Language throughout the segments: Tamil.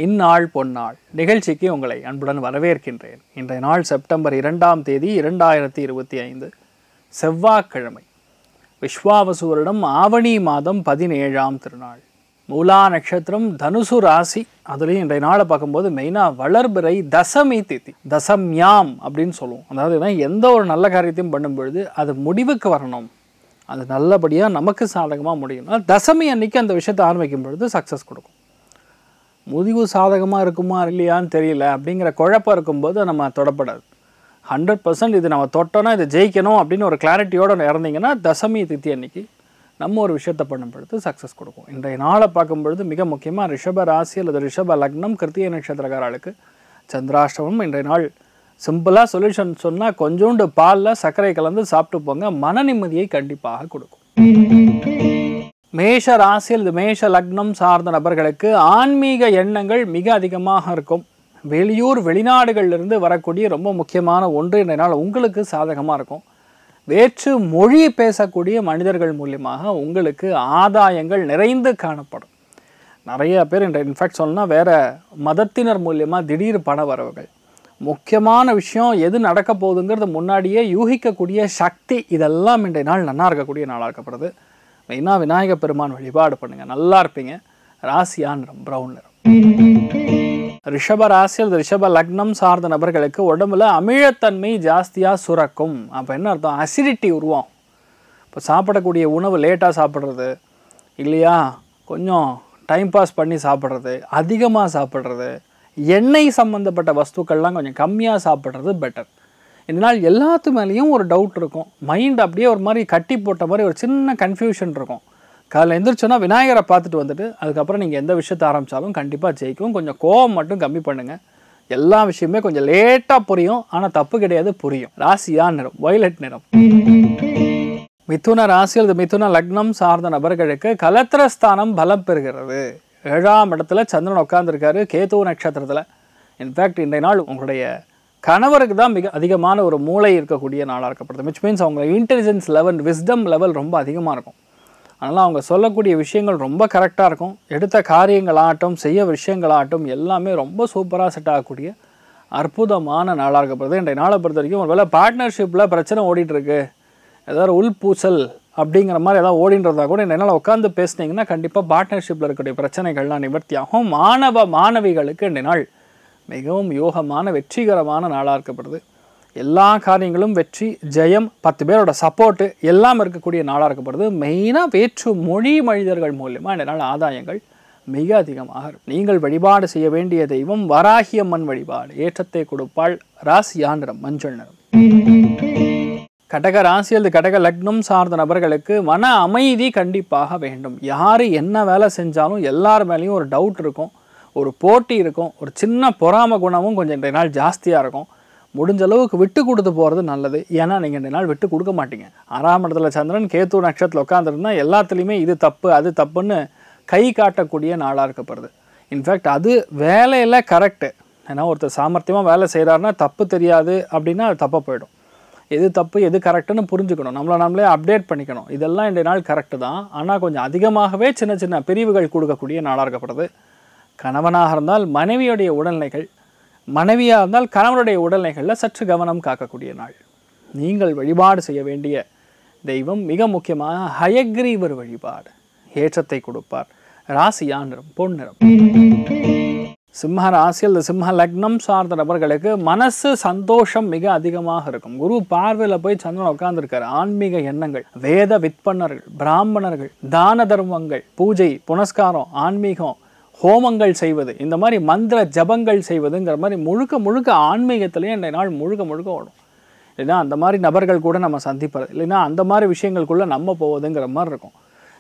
இந்நாள் பொன்னாள் நிகழ்ச்சிக்கு உங்களை அன்புடன் வரவேற்கின்றேன். இன்றைய நாள் செப்டம்பர் 2ஆம் தேதி 2025 செவ்வாய்க்கிழமை. விஸ்வாவசு வருடம் ஆவணி மாதம் 17ஆம் திருநாள். மூலா நட்சத்திரம், தனுசு ராசி. அதுலேயும் இன்றைய நாளை பார்க்கும்போது மெயினாக வளர்பிறை தசமி திதி, தசம்யாம் அப்படின்னு சொல்லுவோம். அதாவது எந்த ஒரு நல்ல காரியத்தையும் பண்ணும் பொழுது அது முடிவுக்கு வரணும், அது நல்லபடியாக நமக்கு சாதகமாக முடியும். தசமி அன்னைக்கு அந்த விஷயத்தை ஆரம்பிக்கும் பொழுது சக்ஸஸ் கொடுக்கும். முடிவு சாதகமாக இருக்குமா இல்லையான்னு தெரியல அப்படிங்கிற குழப்பம் இருக்கும்போது நம்ம தொடப்படாது. 100% இது நம்ம தொட்டோன்னா இது ஜெயிக்கணும் அப்படின்னு ஒரு கிளாரிட்டியோடு இறந்தீங்கன்னா தசமி தித்தி அன்னைக்கு நம்ம ஒரு விஷயத்தை பண்ணும் பொழுது சக்ஸஸ் கொடுக்கும். இன்றைய நாளை பார்க்கும் பொழுது மிக முக்கியமாக ரிஷப ராசி அல்லது ரிஷப லக்னம் கிருத்திகை நட்சத்திரக்காரர்களுக்கு சந்திராஷ்டமம். இன்றைய நாள் சிம்பிளாக சொல்யூஷன் சொன்னால் கொஞ்சோண்டு பாலில் சர்க்கரை கலந்து சாப்பிட்டு போங்க, மன நிம்மதியை கண்டிப்பாக கொடுக்கும். மேஷ ராசியில் மேஷ லக்னம் சார்ந்த நபர்களுக்கு ஆன்மீக எண்ணங்கள் மிக அதிகமாக இருக்கும். வெளியூர் வெளிநாடுகளிலிருந்து வரக்கூடிய ரொம்ப முக்கியமான ஒன்று இன்றைய நாள் உங்களுக்கு சாதகமாக இருக்கும். வேற்று மொழி பேசக்கூடிய மனிதர்கள் மூலியமாக உங்களுக்கு ஆதாயங்கள் நிறைந்து காணப்படும். நிறைய பேர் இன்ஃபேக்ட் சொல்லணும்னா வேறு மதத்தினர் மூலியமாக திடீர் பண வரவுகள். முக்கியமான விஷயம் எது நடக்க போகுதுங்கிறது முன்னாடியே யூகிக்கக்கூடிய சக்தி, இதெல்லாம் இன்றைய நாள் நல்லா இருக்கக்கூடிய நாளாக இருக்கப்படுது. மெயினாக விநாயக பெருமான் வழிபாடு பண்ணுங்கள், நல்லா இருப்பீங்க. ராசியா நிறம் ப்ரௌன் நிறம். ரிஷப ராசியில் ரிஷப லக்னம் சார்ந்த நபர்களுக்கு உடம்புல அமிழத்தன்மை ஜாஸ்தியாக சுரக்கும். அப்போ என்ன அர்த்தம்? அசிடிட்டி உருவாகும். இப்போ சாப்பிடக்கூடிய உணவு லேட்டாக சாப்பிட்றது இல்லையா, கொஞ்சம் டைம் பாஸ் பண்ணி சாப்பிட்றது, அதிகமாக சாப்பிட்றது, எண்ணெய் சம்மந்தப்பட்ட வஸ்துக்கள்லாம் கொஞ்சம் கம்மியாக சாப்பிட்றது பெட்டர். இதனால் எல்லாத்து மேலேயும் ஒரு டவுட் இருக்கும். மைண்ட் அப்படியே ஒரு மாதிரி கட்டி போட்ட மாதிரி ஒரு சின்ன கன்ஃபியூஷன் இருக்கும். காலையில் எழுந்திரிச்சோன்னா விநாயகரை பார்த்துட்டு வந்துட்டு அதுக்கப்புறம் நீங்கள் எந்த விஷயத்தை ஆரம்பித்தாலும் கண்டிப்பாக ஜெயிக்கும். கொஞ்சம் கோவம் மட்டும் கம்மி பண்ணுங்கள். எல்லா விஷயமே கொஞ்சம் லேட்டாக புரியும், ஆனால் தப்பு கிடையாது, புரியும். ராசியா நிறம் வயலட் நிறம். மிதுன ராசியில் மிதுன லக்னம் சார்ந்த நபர்களுக்கு கலத்திரஸ்தானம் பலம் பெறுகிறது. 7ஆம் இடத்துல சந்திரன் உட்கார்ந்துருக்காரு கேது நட்சத்திரத்தில். இன்ஃபேக்ட் இன்றைய நாள் உங்களுடைய கணவருக்கு தான் மிக அதிகமான ஒரு மூளை இருக்கக்கூடிய நாளாக இருக்கப்படுது. விச் மீன்ஸ் அவங்க இன்டெலிஜென்ஸ் லெவல், விஸ்டம் லெவல் ரொம்ப அதிகமாக இருக்கும். அதனால் அவங்க சொல்லக்கூடிய விஷயங்கள் ரொம்ப கரெக்டாக இருக்கும். எடுத்த காரியங்களாகட்டும், செய்ய விஷயங்களாகட்டும் எல்லாமே ரொம்ப சூப்பராக செட் ஆகக்கூடிய அற்புதமான நாளாக இருக்கப்படுது. இன்றைய நாளை பொறுத்த வரைக்கும் ஒருவேளை பார்ட்னர்ஷிப்பில் பிரச்சனை ஓடிட்டுருக்கு, ஏதாவது உள்பூசல் அப்படிங்கிற மாதிரி ஏதாவது ஓடின்றதா கூட இன்றைய நாள் உட்காந்து பேசுனீங்கன்னா கண்டிப்பாக பார்ட்னர்ஷிப்பில் இருக்கக்கூடிய பிரச்சனைகள்லாம் நிவர்த்தியாகும். மாணவிகளுக்கு இன்றைய நாள் மிகவும் யோகமான வெற்றிகரமான நாளாக இருக்கப்படுது. எல்லா காரியங்களும் வெற்றி, ஜெயம், 10 பேரோட சப்போர்ட்டு எல்லாம் இருக்கக்கூடிய நாளாக இருக்கப்படுது. மெயினாக வேற்று மொழி மனிதர்கள் மூலியமாக இந்த நாள் ஆதாயங்கள் மிக அதிகமாக இருக்கும். நீங்கள் வழிபாடு செய்ய வேண்டிய தெய்வம் வராகியம்மன் வழிபாடு, ஏற்றத்தை கொடுப்பாள். ராசியா நிறம் மஞ்சள் நிறம். கடக ராசியில் கடக லக்னம் சார்ந்த நபர்களுக்கு மன அமைதி கண்டிப்பாக வேண்டும். யார் என்ன வேலை செஞ்சாலும் எல்லார் மேலேயும் ஒரு டவுட் இருக்கும், ஒரு போட்டி இருக்கும், ஒரு சின்ன பொறாம குணமும் கொஞ்சம் இன்றைய நாள் ஜாஸ்தியாக இருக்கும். முடிஞ்ச அளவுக்கு விட்டு கொடுத்து போகிறது நல்லது. ஏன்னா நீங்கள் இன்றைய நாள் விட்டு கொடுக்க மாட்டீங்க. 6ஆம் இடத்துல சந்திரன் கேது நட்சத்திரத்தில் உட்காந்துருந்தா எல்லாத்துலேயுமே இது தப்பு அது தப்புன்னு கை காட்டக்கூடிய நாளாக இருக்கப்படுது. இன்ஃபேக்ட் அது வேலையில் கரெக்டு. ஏன்னா ஒருத்தர் சாமர்த்தியமாக வேலை செய்கிறாருன்னா தப்பு தெரியாது அப்படின்னா அது தப்பாக போயிடும். எது தப்பு எது கரெக்டுன்னு புரிஞ்சுக்கணும், நம்மளே அப்டேட் பண்ணிக்கணும். இதெல்லாம் இன்றைய நாள் கரெக்டு தான். ஆனால் கொஞ்சம் அதிகமாகவே சின்ன சின்ன பிரிவுகள் கொடுக்கக்கூடிய நாளாக இருக்கப்படுது. கணவனாக இருந்தால் மனைவியுடைய உடல்நிலைகள், மனைவியாக இருந்தால் கணவனுடைய உடல்நிலைகளில் சற்று கவனம் காக்கக்கூடிய நாள். நீங்கள் வழிபாடு செய்ய வேண்டிய தெய்வம் மிக முக்கியமாக ஹயக்ரீவர் வழிபாடு, ஏற்றத்தை கொடுப்பார். ராசியா நிறம் பொன் நிறம். சிம்ம ராசியில் சிம்ம லக்னம் சார்ந்த நபர்களுக்கு மனசு சந்தோஷம் மிக அதிகமாக இருக்கும். குரு பார்வையில் போய் சந்திரன் உட்கார்ந்துருக்காரு. ஆன்மீக எண்ணங்கள், வேத விற்பனர்கள், பிராமணர்கள், தான தர்மங்கள், பூஜை புனஸ்காரம், ஆன்மீகம், ஹோமங்கள் செய்வது, இந்த மாதிரி மந்திர ஜபங்கள் செய்வதுங்கிற மாதிரி முழுக்க ஆன்மீகத்திலேயே இந்த நாள் முழுக்க ஓடும். இல்லைன்னா அந்த மாதிரி நபர்கள் கூட நம்ம சந்திப்பது, இல்லைன்னா அந்த மாதிரி விஷயங்களுக்குள்ளே நம்ம போவதுங்கிற மாதிரி இருக்கும்.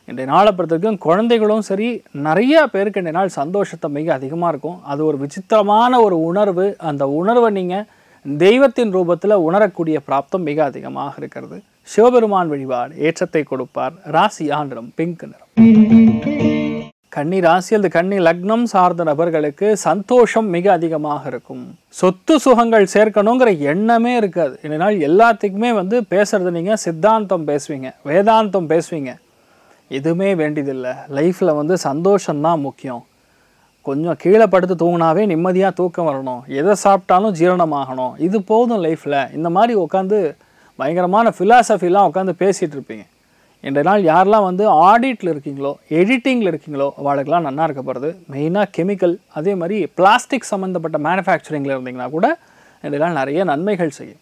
இன்றைய நாளை பொறுத்த வரைக்கும் குழந்தைகளும் சரி, நிறைய பேருக்கு இன்றைய நாள் சந்தோஷத்தை மிக அதிகமாக இருக்கும். அது ஒரு விசித்திரமான ஒரு உணர்வு. அந்த உணர்வை நீங்கள் தெய்வத்தின் ரூபத்தில் உணரக்கூடிய பிராப்தம் மிக அதிகமாக இருக்கிறது. சிவபெருமான் வழிபாடு ஏற்றத்தை கொடுப்பார். ராசியா நிறம் பிங்க் நிறம். கன்னி ராசியில் கன்னி லக்னம் சார்ந்த நபர்களுக்கு சந்தோஷம் மிக அதிகமாக இருக்கும். சொத்து சுகங்கள் சேர்க்கணுங்கிற எண்ணமே இருக்காது. இதனால் எல்லாத்துக்குமே பேசுறது நீங்கள் சித்தாந்தம் பேசுவீங்க, வேதாந்தம் பேசுவீங்க. எதுவுமே வேண்டியதில்லை. லைஃப்பில் சந்தோஷம்தான் முக்கியம். கொஞ்சம் கீழே படுத்து தூங்கினாவே நிம்மதியாக தூக்கம் வரணும், எதை சாப்பிட்டாலும் ஜீரணமாகணும், இது போதும் லைஃப்பில், இந்த மாதிரி உட்காந்து பயங்கரமான ஃபிலாசபிலாம் உட்காந்து பேசிகிட்டு இருப்பீங்க. இன்றைய நாள் யாரெல்லாம் வந்து ஆடிட்டில் இருக்கீங்களோ, எடிட்டிங்கில் இருக்கீங்களோ, அவளுக்கெல்லாம் நல்லா இருக்க போகிறது. மெயினாக கெமிக்கல், அதே மாதிரி பிளாஸ்டிக் சம்மந்தப்பட்ட மேனுஃபேக்சரிங்கில் இருந்தீங்கன்னா கூட இன்றைய நாள் நிறைய நன்மைகள் செய்யும்.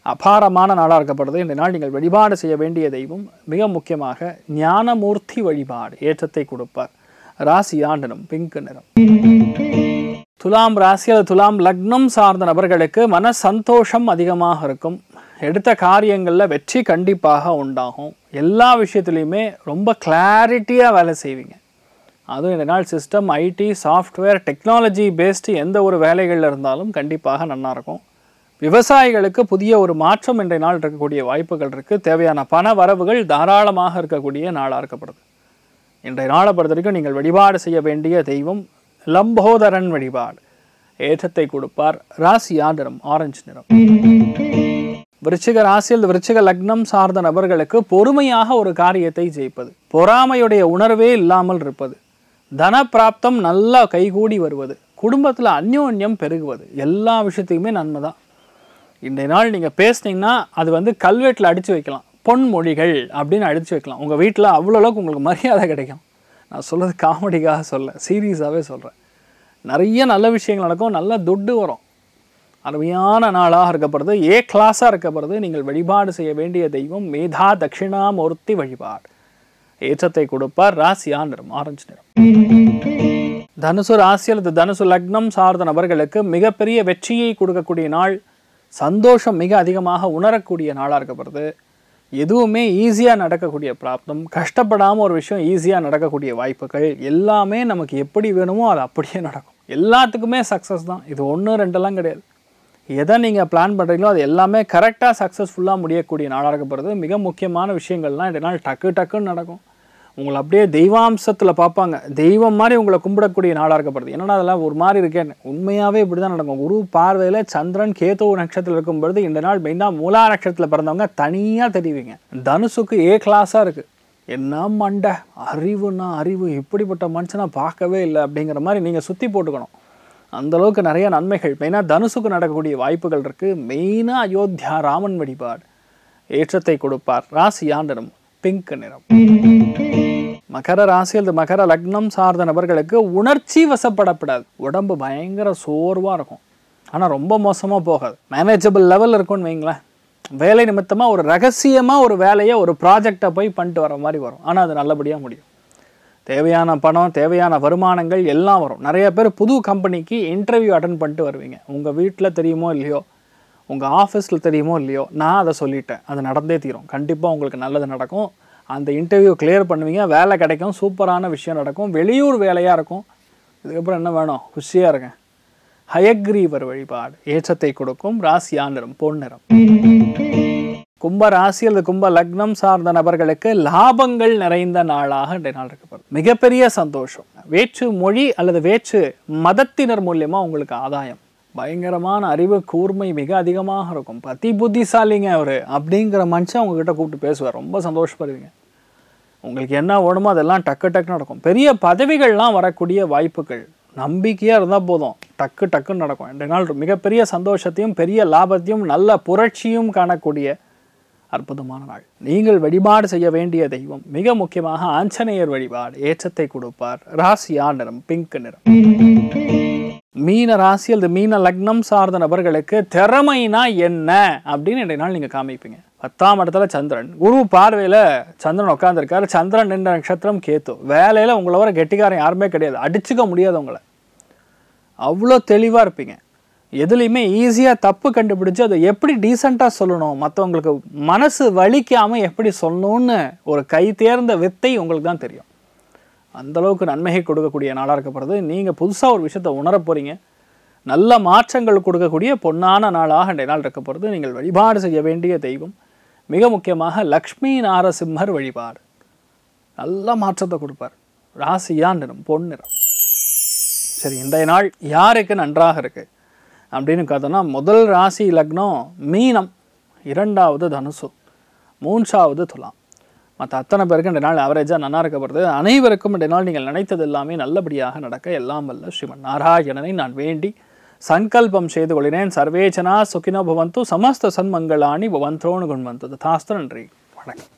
அபாரமான நாளாக இருக்கப்படுது. இன்றைய நாள் நீங்கள் வழிபாடு செய்ய வேண்டிய தெய்வம் மிக முக்கியமாக ஞானமூர்த்தி வழிபாடு, ஏற்றத்தை கொடுப்பார். ராசி ஆண்டனம் பிங்க் நிறம். துலாம் ராசி அல்லது துலாம் லக்னம் சார்ந்த நபர்களுக்கு மன சந்தோஷம் அதிகமாக இருக்கும். எடுத்த காரியங்களில் வெற்றி கண்டிப்பாக உண்டாகும். எல்லா விஷயத்துலையுமே ரொம்ப கிளாரிட்டியாக வேலை செய்வீங்க. அதுவும் இந்த நாள் system, IT, software, technology based எந்த ஒரு வேலைகளில் இருந்தாலும் கண்டிப்பாக நல்லாயிருக்கும். விவசாயிகளுக்கு புதிய ஒரு மாற்றம் இன்றைய நாள் இருக்கக்கூடிய வாய்ப்புகள் இருக்குது. தேவையான பண வரவுகள் தாராளமாக இருக்கக்கூடிய நாளாக இருக்கப்படுது. இன்றைய நாளை பொறுத்த வரைக்கும் நீங்கள் வழிபாடு செய்ய வேண்டிய தெய்வம் லம்போதரன் வழிபாடு, ஏற்றத்தை கொடுப்பார். ராசி நிறம் ஆரஞ்சு நிறம். விருச்சிக ராசியில் விருச்சிக லக்னம் சார்ந்த நபர்களுக்கு பொறுமையாக ஒரு காரியத்தை ஜெயிப்பது, பொறாமையுடைய உணர்வே இல்லாமல் இருப்பது, தன பிராப்தம் நல்லா கைகூடி வருவது, குடும்பத்தில் அந்யோன்யம் பெருகுவது, எல்லா விஷயத்துக்குமே நன்மை தான். இன்றைய நாள் நீங்கள் பேசுனீங்கன்னா அது வந்து கல்வெட்டில் அடித்து வைக்கலாம், பொன்மொழிகள் அப்படின்னு அடித்து வைக்கலாம். உங்கள் வீட்டில் அவ்வளோ அளவுக்கு உங்களுக்கு மரியாதை கிடைக்கும். நான் சொல்கிறது காமெடிக்காக சொல்ல, சீரியஸாகவே சொல்கிறேன். நிறைய நல்ல விஷயங்கள் நடக்கும், நல்ல துட்டு வரும். அருமையான நாளாக இருக்கப்படுது, ஏ கிளாஸாக இருக்கப்படுது. நீங்கள் வழிபாடு செய்ய வேண்டிய தெய்வம் மேதா தட்சிணாமூர்த்தி வழிபாடு, ஏற்றத்தை கொடுப்பார். ராசி நிறம் ஆரஞ்சு நிறம். தனுசு ராசி அல்லது தனுசு லக்னம் சார்ந்த நபர்களுக்கு மிகப்பெரிய வெற்றியை கொடுக்கக்கூடிய நாள், சந்தோஷம் மிக அதிகமாக உணரக்கூடிய நாளாக இருக்கப்படுது. எதுவுமே ஈஸியாக நடக்கக்கூடிய பிராப்தம், கஷ்டப்படாமல் ஒரு விஷயம் ஈஸியாக நடக்கக்கூடிய வாய்ப்புகள், எல்லாமே நமக்கு எப்படி வேணுமோ அது அப்படியே நடக்கும். எல்லாத்துக்குமே சக்ஸஸ் தான். இது 1 2 கிடையாது. எதை நீங்கள் பிளான் பண்ணுறீங்களோ அது எல்லாமே கரெக்டாக சக்ஸஸ்ஃபுல்லாக முடியக்கூடிய நாளாக இருக்கப்படுது. மிக முக்கியமான விஷயங்கள்லாம் இந்த நாள் டக்கு டக்குன்னு நடக்கும். உங்களை அப்படியே தெய்வாம்சத்தில் பார்ப்பாங்க, தெய்வம் மாதிரி உங்களை கும்பிடக்கூடிய நாளாக இருக்கப்படுது. என்னன்னா அதெல்லாம் ஒரு மாதிரி இருக்கேன்னு, உண்மையாகவே இப்படி தான் நடக்கும். குரு பார்வையில் சந்திரன் கேது நட்சத்திரத்தில் இருக்கும் பொழுது இந்த நாள் மெயினாக மூலா நட்சத்திரத்தில் பிறந்தவங்க தனியாக தெரிவிங்க. தனுசுக்கு ஏ கிளாஸாக இருக்குது. என்ன மண்டை, அறிவுன்னா அறிவு, இப்படிப்பட்ட மனுஷனாக பார்க்கவே இல்லை அப்படிங்கிற மாதிரி நீங்கள் சுற்றி போட்டுக்கணும். அந்தளவுக்கு நிறைய நன்மைகள் மெயினாக தனுசுக்கு நடக்கக்கூடிய வாய்ப்புகள் இருக்குது. மெயினாக அயோத்தியா ராமன் வழிபாடு, ஏற்றத்தை கொடுப்பார். ராசி நிறம் பிங்க் நிறம். மகர ராசியில் மகர லக்னம் சார்ந்த நபர்களுக்கு உணர்ச்சி வசப்படப்படாது. உடம்பு பயங்கர சோர்வாக இருக்கும், ஆனால் ரொம்ப மோசமாக போகாது. மேனேஜபிள் லெவல் இருக்கும்னு வைங்களேன். வேலை நிமித்தமாக ஒரு ரகசியமாக ஒரு வேலையை, ஒரு ப்ராஜெக்டை போய் பண்ணிட்டு வர மாதிரி வரும். ஆனால் அது நல்லபடியாக முடியும். தேவையான பணம், தேவையான வருமானங்கள் எல்லாம் வரும். நிறைய பேர் புது கம்பெனிக்கு இன்டர்வியூ அட்டன் பண்ணிட்டு வருவீங்க. உங்கள் வீட்டில் தெரியுமோ இல்லையோ, உங்கள் ஆஃபீஸில் தெரியுமோ இல்லையோ, நான் அதை சொல்லிட்டேன், அது நடந்தே தீரும். கண்டிப்பாக உங்களுக்கு நல்லது நடக்கும். அந்த இன்டர்வியூ கிளியர் பண்ணுவீங்க, வேலை கிடைக்கும், சூப்பரான விஷயம் நடக்கும். வெளியூர் வேலையாக இருக்கும். இதுக்கப்புறம் என்ன வேணும், குஷியாக இருக்கேன். ஹயக்ரீவர் வழிபாடு, ஏற்றத்தை கொடுக்கும். ராசி நிறம் பொன் நிறம். கும்ப ராசி அல்லது கும்ப லக்னம் சார்ந்த நபர்களுக்கு லாபங்கள் நிறைந்த நாளாக இன்றைய நாள் இருக்கப்படுது. மிகப்பெரிய சந்தோஷம். வேற்று மொழி அல்லது வேற்று மதத்தினர் மூலியமாக உங்களுக்கு ஆதாயம். பயங்கரமான அறிவு கூர்மை மிக அதிகமாக இருக்கும். பத்தி புத்திசாலிங்க அவர் அப்படிங்கிற மனுஷன் உங்ககிட்ட கூப்பிட்டு பேசுவார். ரொம்ப சந்தோஷப்படுவீங்க. உங்களுக்கு என்ன வேணுமோ அதெல்லாம் டக்கு டக்குன்னு நடக்கும். பெரிய பதவிகள்லாம் வரக்கூடிய வாய்ப்புகள், நம்பிக்கையாக இருந்தால் போதும், டக்கு டக்குன்னு நடக்கும். இன்றைய நாள் மிகப்பெரிய சந்தோஷத்தையும் பெரிய லாபத்தையும் நல்ல புரட்சியும் காணக்கூடிய அற்புதமான நாள். நீங்கள் வழிபாடு செய்ய வேண்டிய தெய்வம் மிக முக்கியமாக ஆஞ்சநேயர் வழிபாடு, ஏற்றத்தை கொடுப்பார். ராசி நிறம் பிங்க் நிறம். மீன ராசி அல்லது மீன லக்னம் சார்ந்த நபர்களுக்கு திறமைனா என்ன அப்படின்னு இன்றைய நாள் நீங்கள் காமிப்பீங்க. 10ஆம் இடத்துல சந்திரன், குரு பார்வையில் சந்திரன் உட்காந்துருக்காரு. சந்திரன் நின்ற நட்சத்திரம் கேத்து. வேலையில் உங்களை வர கெட்டிக்காரன் யாருமே கிடையாது, அடிச்சுக்க முடியாது உங்களை. அவ்வளோ தெளிவாக இருப்பீங்க. எதுலேயுமே ஈஸியாக தப்பு கண்டுபிடிச்சு அதை எப்படி டீசெண்டாக சொல்லணும், மற்றவங்களுக்கு மனசு வலிக்காமல் எப்படி சொல்லணும்னு ஒரு கை தேர்ந்த வித்தை உங்களுக்கு தான் தெரியும். அந்தளவுக்கு நன்மையை கொடுக்கக்கூடிய நாளாக இருக்கப்படுறது. நீங்கள் புதுசாக ஒரு விஷயத்தை உணர போகிறீங்க. நல்ல மாற்றங்கள் கொடுக்கக்கூடிய பொன்னான நாளாக இன்றைய நாள் இருக்கப்படுறது. நீங்கள் வழிபாடு செய்ய வேண்டிய தெய்வம் மிக முக்கியமாக லக்ஷ்மி நாரசிம்மர் வழிபாடு, நல்ல மாற்றத்தை கொடுப்பார். ராசி நிறம் பொன் நிறம். சரி, இன்றைய நாள் யாருக்கு நன்றாக இருக்குது அப்படின்னு பார்த்தோன்னா, முதல் ராசி லக்னம் மீனம், 2வது தனுசு, 3வது துலாம், மற்ற அத்தனை பேருக்கும் இந்த நாள் ஆவரேஜாக நல்லா இருக்க போகிறது. அனைவருக்கும் இந்த நாள் நீங்கள் நினைத்தது எல்லாமே நல்லபடியாக நடக்க எல்லாம் வல்ல ஸ்ரீமன் நாராயணனை நான் வேண்டி சங்கல்பம் செய்து கொள்கிறேன். சர்வே ஜனா சுகினோ பவந்து சமஸ்த சன்மங்களானி பவந்தோனு குண்வந்து ததாஸ்து. நன்றி, வணக்கம்.